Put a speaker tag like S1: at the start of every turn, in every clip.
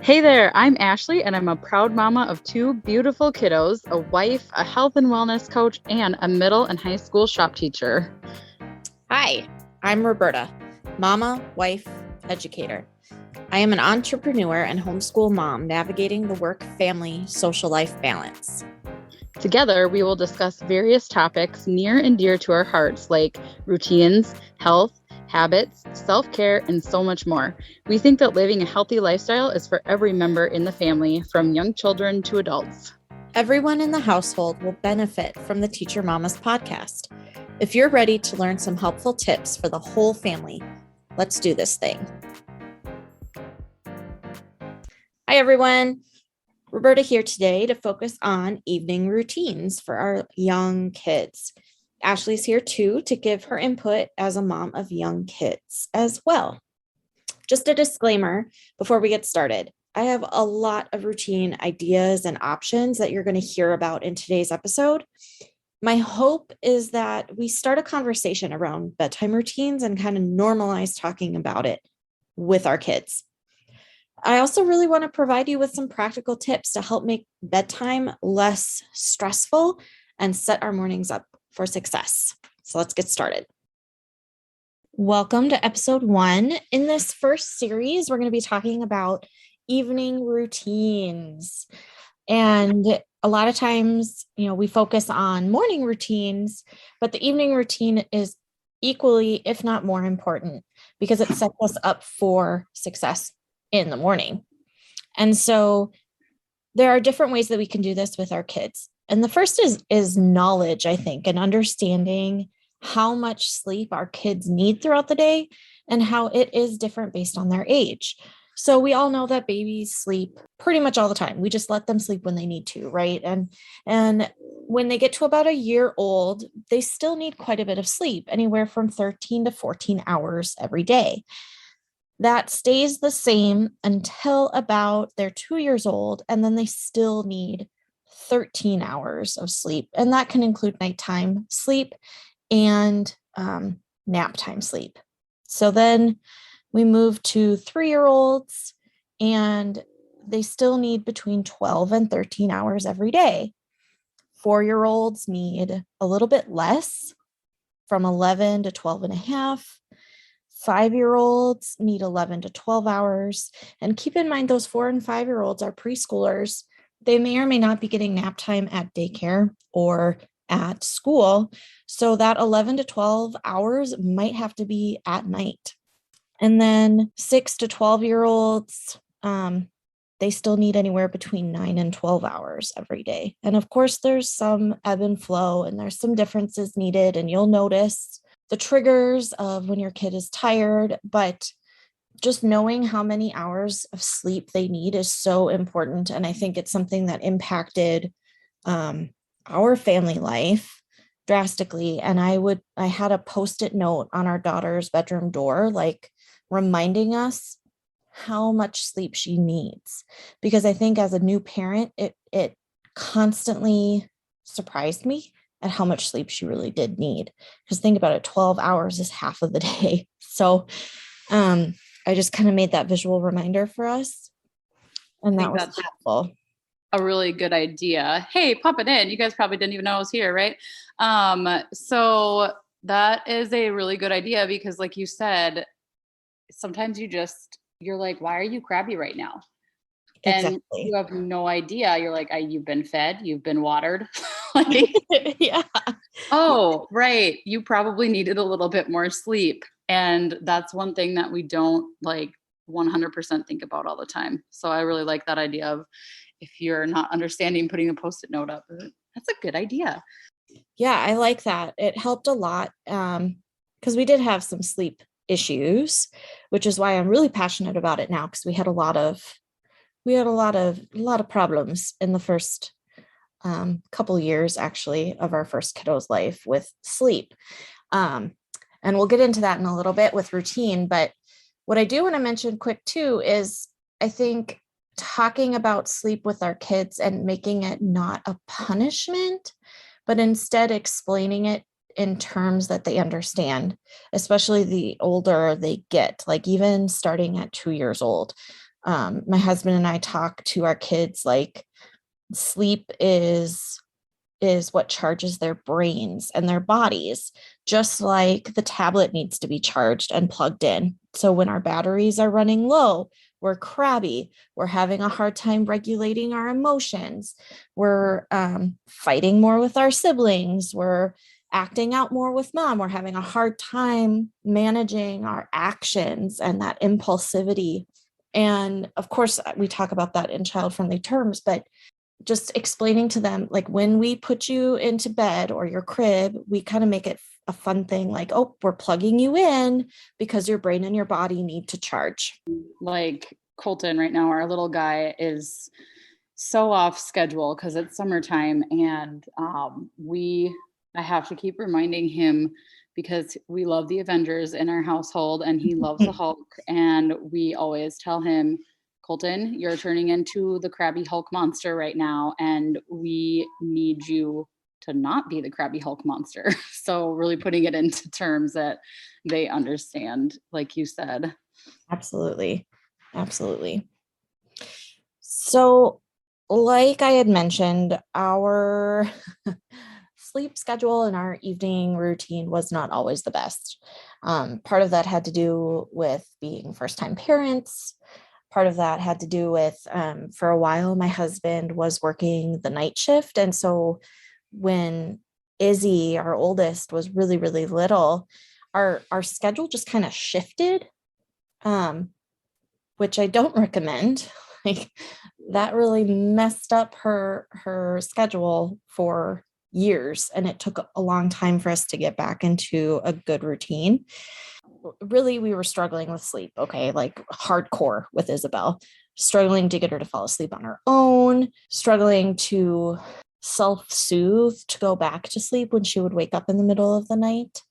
S1: Hey there, I'm Ashley, and I'm a proud mama of two beautiful kiddos, a wife, a health and wellness coach, and a middle and high school shop teacher.
S2: Hi, I'm Roberta, mama, wife, educator. I am an entrepreneur and homeschool mom navigating the work, family, social life balance.
S1: Together, we will discuss various topics near and dear to our hearts, like routines, health, habits, self-care, and so much more. We think that living a healthy lifestyle is for every member in the family, from young children to adults.
S2: Everyone in the household will benefit from the Teacher Mamas podcast. If you're ready to learn some helpful tips for the whole family, let's do this thing. Hi, everyone. Roberta here today to focus on evening routines for our young kids. Ashley's here too to give her input as a mom of young kids as well. Just a disclaimer before we get started. I have a lot of routine ideas and options that you're going to hear about in today's episode. My hope is that we start a conversation around bedtime routines and kind of normalize talking about it with our kids. I also really want to provide you with some practical tips to help make bedtime less stressful and set our mornings up for success. So let's get started. Welcome to episode 1. In this first series, we're going to be talking about evening routines. And a lot of times, we focus on morning routines, but the evening routine is equally, if not more important, because it sets us up for success in the morning. And so there are different ways that we can do this with our kids. And the first is knowledge, I think, and understanding how much sleep our kids need throughout the day and how it is different based on their age. So we all know that babies sleep pretty much all the time. We just let them sleep when they need to, right? And when they get to about a year old, they still need quite a bit of sleep, anywhere from 13 to 14 hours every day. That stays the same until about they're 2 years old, and then they still need 13 hours of sleep. And that can include nighttime sleep and nap time sleep. So then we move to 3-year-olds, and they still need between 12 and 13 hours every day. 4-year-olds need a little bit less, from 11 to 12 and a half. 5-year-olds need 11 to 12 hours. And keep in mind, those 4 and 5-year-olds are preschoolers. They may or may not be getting nap time at daycare or at school. So that 11 to 12 hours might have to be at night. And then 6 to 12-year-olds, they still need anywhere between 9 and 12 hours every day. And of course, there's some ebb and flow, and there's some differences needed, and you'll notice the triggers of when your kid is tired, but just knowing how many hours of sleep they need is so important. And I think it's something that impacted our family life drastically. And I had a Post-it note on our daughter's bedroom door, like reminding us how much sleep she needs. Because I think as a new parent, it constantly surprised me at how much sleep she really did need. Because think about it, 12 hours is half of the day. So I just kind of made that visual reminder for us. And that was helpful.
S1: A really good idea. Hey, pop it in. You guys probably didn't even know I was here, right? So that is a really good idea because, like you said, sometimes you're like, why are you crabby right now? And
S2: Exactly.
S1: you have no idea. You're like, you've been fed, you've been watered. Like,
S2: yeah.
S1: Oh, right. You probably needed a little bit more sleep. And that's one thing that we don't 100% think about all the time. So I really like that idea of, if you're not understanding, putting a Post-it note up. That's a good idea.
S2: Yeah, I like that. It helped a lot because we did have some sleep issues, which is why I'm really passionate about it now, because we had a lot of problems in the first couple years, actually, of our first kiddo's life with sleep. And we'll get into that in a little bit with routine. But what I do want to mention quick too is I think talking about sleep with our kids and making it not a punishment, but instead explaining it in terms that they understand, especially the older they get, like even starting at 2 years old. My husband and I talk to our kids like sleep is what charges their brains and their bodies, just like the tablet needs to be charged and plugged in. So when our batteries are running low, we're crabby, we're having a hard time regulating our emotions, we're fighting more with our siblings, we're acting out more with mom, we're having a hard time managing our actions and that impulsivity. And of course, we talk about that in child friendly terms, but just explaining to them, like when we put you into bed or your crib, we kind of make it a fun thing, like, oh, we're plugging you in because your brain and your body need to charge.
S1: Like Colton right now, our little guy, is so off schedule because it's summertime, and I have to keep reminding him because we love the Avengers in our household and he loves the Hulk, and we always tell him, Colton, you're turning into the crabby Hulk monster right now, and we need you to not be the crabby Hulk monster. So really putting it into terms that they understand, like you said.
S2: Absolutely. Absolutely. So, like I had mentioned, our sleep schedule and our evening routine was not always the best. Part of that had to do with being first time parents. Part of that had to do with, for a while, my husband was working the night shift. And so when Izzy, our oldest, was really, really little, our schedule just kind of shifted, um, which I don't recommend. Like that really messed up her schedule for years, and it took a long time for us to get back into a good routine. Really, we were struggling with sleep, okay, like hardcore with Isabel, struggling to get her to fall asleep on her own, struggling to self-soothe to go back to sleep when she would wake up in the middle of the night.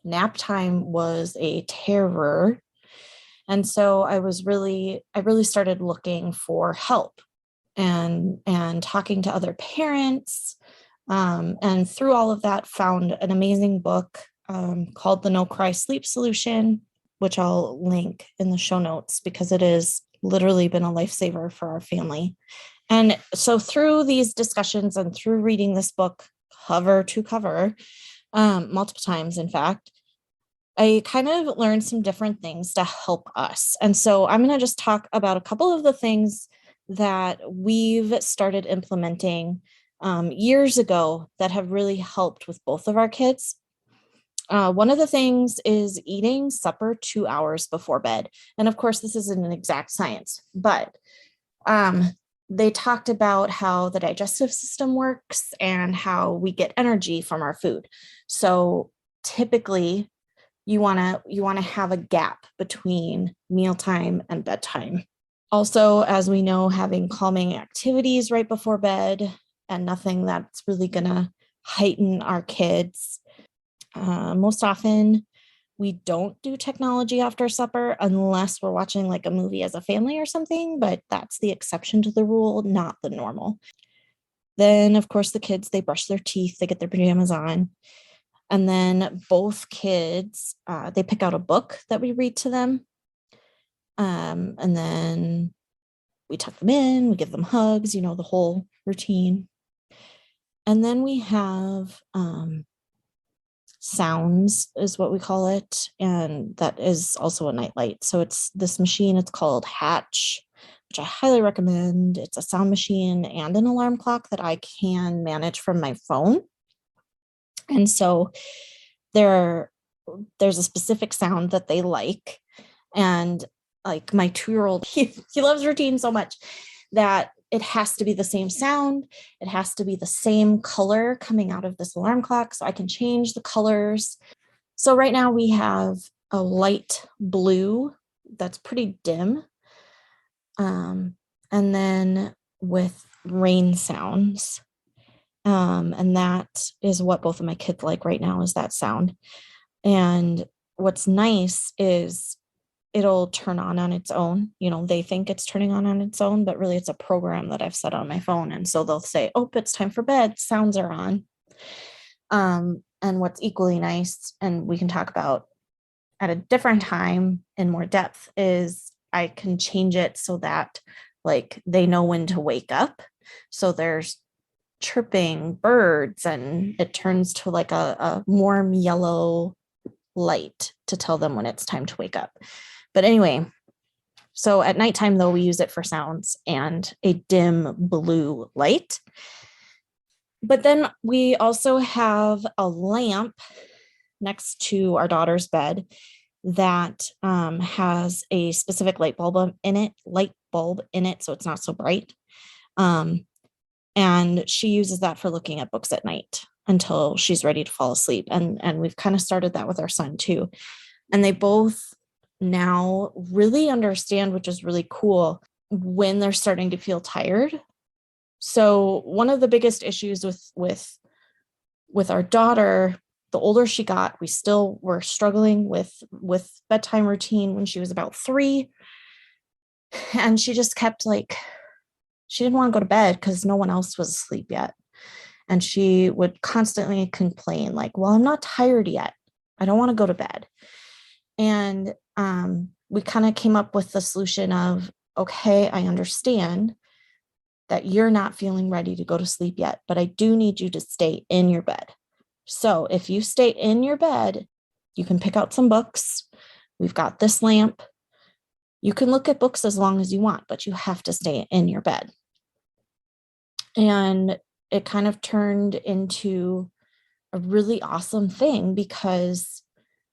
S2: Nap time was a terror. And so I really started looking for help and talking to other parents. And through all of that, found an amazing book called The No Cry Sleep Solution, which I'll link in the show notes because it has literally been a lifesaver for our family. And so through these discussions and through reading this book cover to cover, multiple times, in fact, I kind of learned some different things to help us. And so I'm going to just talk about a couple of the things that we've started implementing years ago that have really helped with both of our kids. One of the things is eating supper 2 hours before bed. And of course, this isn't an exact science, but they talked about how the digestive system works and how we get energy from our food. So typically, you want to have a gap between mealtime and bedtime. Also, as we know, having calming activities right before bed and nothing that's really going to heighten our kids. Most often, we don't do technology after supper unless we're watching like a movie as a family or something, but that's the exception to the rule, not the normal. Then, of course, the kids, they brush their teeth, they get their pajamas on. And then both kids, they pick out a book that we read to them. And then we tuck them in, we give them hugs, the whole routine. And then we have sounds is what we call it. And that is also a nightlight. So it's this machine, it's called Hatch, which I highly recommend. It's a sound machine and an alarm clock that I can manage from my phone. And so there's a specific sound that they like. And like my 2-year-old, he loves routine so much that it has to be the same sound. It has to be the same color coming out of this alarm clock. So I can change the colors. So right now we have a light blue that's pretty dim. And then with rain sounds. And that is what both of my kids like right now, is that sound. And what's nice is it'll turn on its own. They think it's turning on its own, but really it's a program that I've set on my phone. And so they'll say, oh, it's time for bed. Sounds are on. And what's equally nice, and we can talk about at a different time in more depth, is I can change it so that like they know when to wake up. So there's chirping birds and it turns to like a warm yellow light to tell them when it's time to wake up. But anyway, so at nighttime, though, we use it for sounds and a dim blue light. But then we also have a lamp next to our daughter's bed that has a specific light bulb in it, so it's not so bright. And she uses that for looking at books at night until she's ready to fall asleep. And we've kind of started that with our son too. And they both now really understand, which is really cool, when they're starting to feel tired. So one of the biggest issues with our daughter, the older she got, we still were struggling with bedtime routine when she was about 3. And she just kept like, she didn't want to go to bed because no one else was asleep yet. And she would constantly complain like, well, I'm not tired yet. I don't want to go to bed. And we kind of came up with the solution of, okay, I understand that you're not feeling ready to go to sleep yet, but I do need you to stay in your bed. So if you stay in your bed, you can pick out some books. We've got this lamp. You can look at books as long as you want, but you have to stay in your bed. And it kind of turned into a really awesome thing because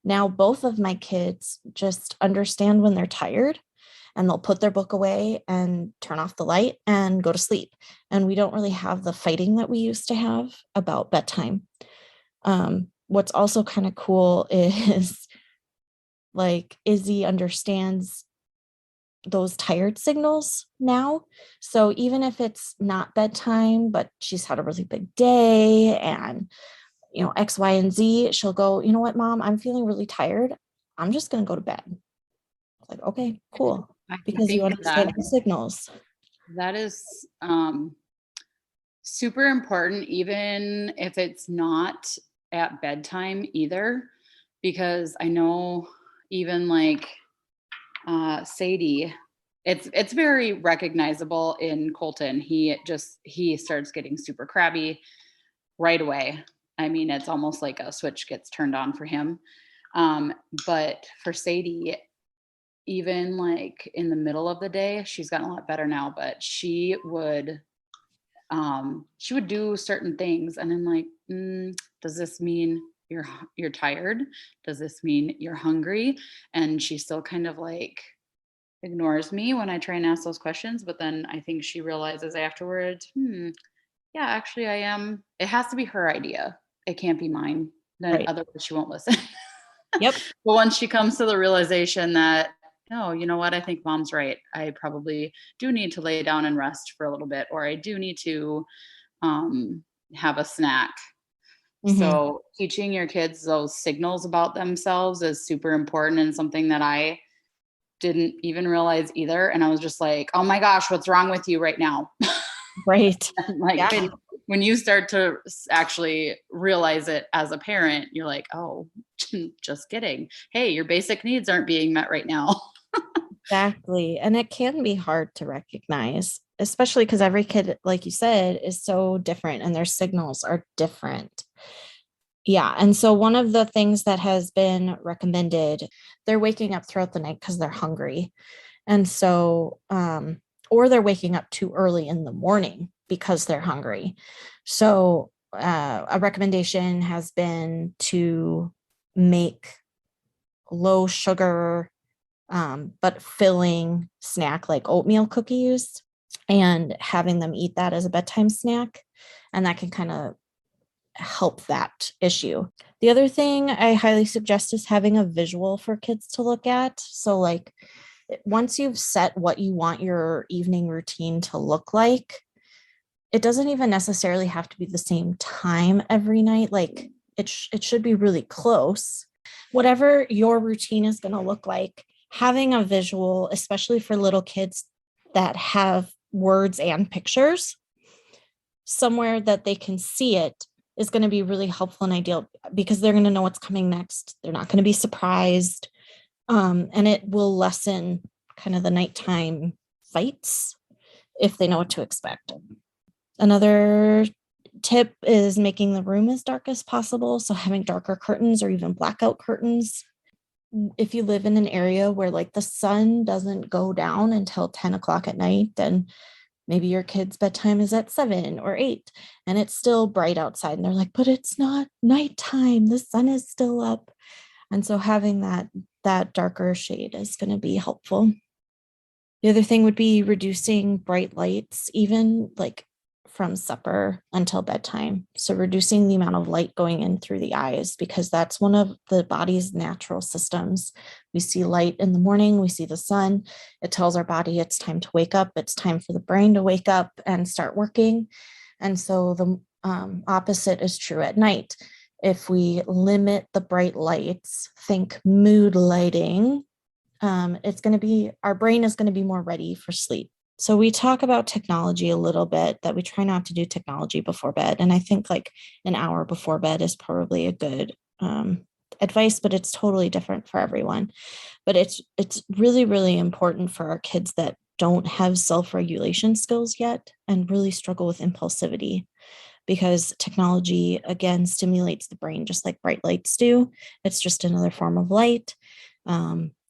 S2: now both of my kids just understand when they're tired and they'll put their book away and turn off the light and go to sleep. And we don't really have the fighting that we used to have about bedtime. What's also kind of cool is like Izzy understands those tired signals now. So even if it's not bedtime, but she's had a really big day and, you know, X, Y, and Z, she'll go, you know what, Mom, I'm feeling really tired. I'm just going to go to bed. Like, okay, cool. Because you understand the signals.
S1: That is super important, even if it's not at bedtime either, because I know even like Sadie, it's very recognizable in Colton. He starts getting super crabby right away. I mean, it's almost like a switch gets turned on for him. But for Sadie, even like in the middle of the day, she's gotten a lot better now, but she would do certain things and I'm like, does this mean you're tired? Does this mean you're hungry? And she still kind of like ignores me when I try and ask those questions, but then I think she realizes afterwards, yeah, actually I am. It has to be her idea. It can't be mine. Then
S2: Right.
S1: otherwise she won't listen.
S2: Yep.
S1: But once she comes to the realization that, no, you know what? I think Mom's right. I probably do need to lay down and rest for a little bit, or I do need to have a snack.
S2: Mm-hmm.
S1: So teaching your kids those signals about themselves is super important and something that I didn't even realize either. And I was just like, oh my gosh, what's wrong with you right now?
S2: Right.
S1: Like
S2: Yeah.
S1: when you start to actually realize it as a parent, you're like, oh, just kidding. Hey, your basic needs aren't being met right now.
S2: Exactly. And it can be hard to recognize, especially because every kid, like you said, is so different and their signals are different. Yeah. And so one of the things that has been recommended, they're waking up throughout the night because they're hungry. And so, or they're waking up too early in the morning because they're hungry. So, a recommendation has been to make low sugar, but filling snack like oatmeal cookies and having them eat that as a bedtime snack. And that can kind of help that issue. The other thing I highly suggest is having a visual for kids to look at. So like once you've set what you want your evening routine to look like, it doesn't even necessarily have to be the same time every night. Like it should be really close. Whatever your routine is going to look like, having a visual, especially for little kids that have words and pictures, somewhere that they can see it is going to be really helpful and ideal because they're going to know what's coming next. They're not going to be surprised. And it will lessen kind of the nighttime fights if they know what to expect. Another tip is making the room as dark as possible. So having darker curtains or even blackout curtains. If you live in an area where like the sun doesn't go down until 10 o'clock at night, then maybe your kid's bedtime is at 7 or 8 and it's still bright outside. And they're like, but it's not nighttime. The sun is still up. And so having that darker shade is going to be helpful. The other thing would be reducing bright lights, even like from supper until bedtime. So reducing the amount of light going in through the eyes, because that's one of the body's natural systems. We see light in the morning, we see the sun. It tells our body it's time to wake up. It's time for the brain to wake up and start working. And so the opposite is true at night. If we limit the bright lights, think mood lighting, it's going to be, our brain is going to be more ready for sleep. So we talk about technology a little bit, that we try not to do technology before bed. And I think like an hour before bed is probably a good advice, but it's totally different for everyone. But it's really, really important for our kids that don't have self-regulation skills yet and really struggle with impulsivity, because technology, again, stimulates the brain just like bright lights do. It's just another form of light.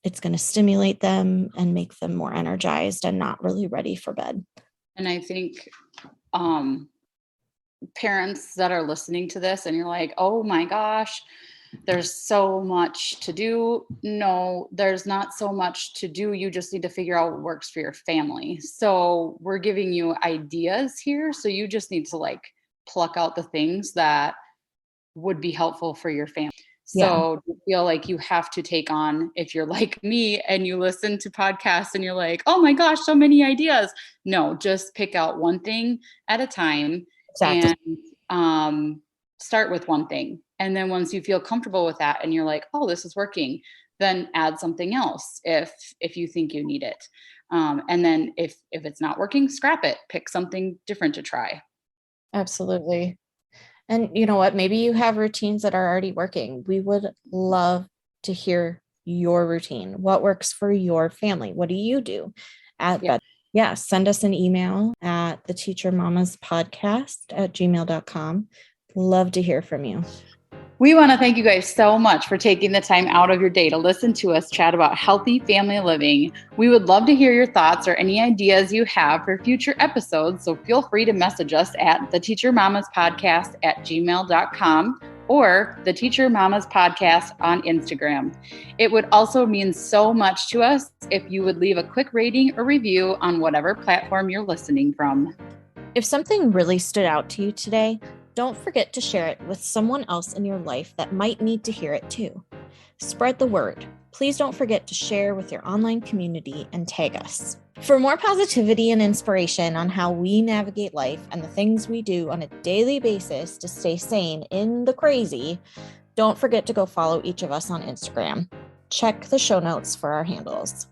S2: It's going to stimulate them and make them more energized and not really ready for bed.
S1: And I think parents that are listening to this and you're like, oh my gosh, there's so much to do. No, there's not so much to do. You just need to figure out what works for your family. So we're giving you ideas here. So you just need to like pluck out the things that would be helpful for your family. So you feel like you have to take on, if you're like me and you listen to podcasts and you're like, oh my gosh, so many ideas. No, just pick out one thing at a time. Exactly. And start with one thing. And then once you feel comfortable with that and you're like, oh, this is working, then add something else if you think you need it. And then if it's not working, scrap it, pick something different to try.
S2: Absolutely. And you know what? Maybe you have routines that are already working. We would love to hear your routine. What works for your family? What do you do at bed? Yeah, send us an email at theteachermamaspodcast@gmail.com. Love to hear from you.
S1: We want to thank you guys so much for taking the time out of your day to listen to us chat about healthy family living. We would love to hear your thoughts or any ideas you have for future episodes, so feel free to message us at theteachermamaspodcast@gmail.com or the Teacher Mamas Podcast on Instagram. It would also mean so much to us if you would leave a quick rating or review on whatever platform you're listening from.
S2: If something really stood out to you today, don't forget to share it with someone else in your life that might need to hear it too. Spread the word. Please don't forget to share with your online community and tag us. For more positivity and inspiration on how we navigate life and the things we do on a daily basis to stay sane in the crazy, don't forget to go follow each of us on Instagram. Check the show notes for our handles.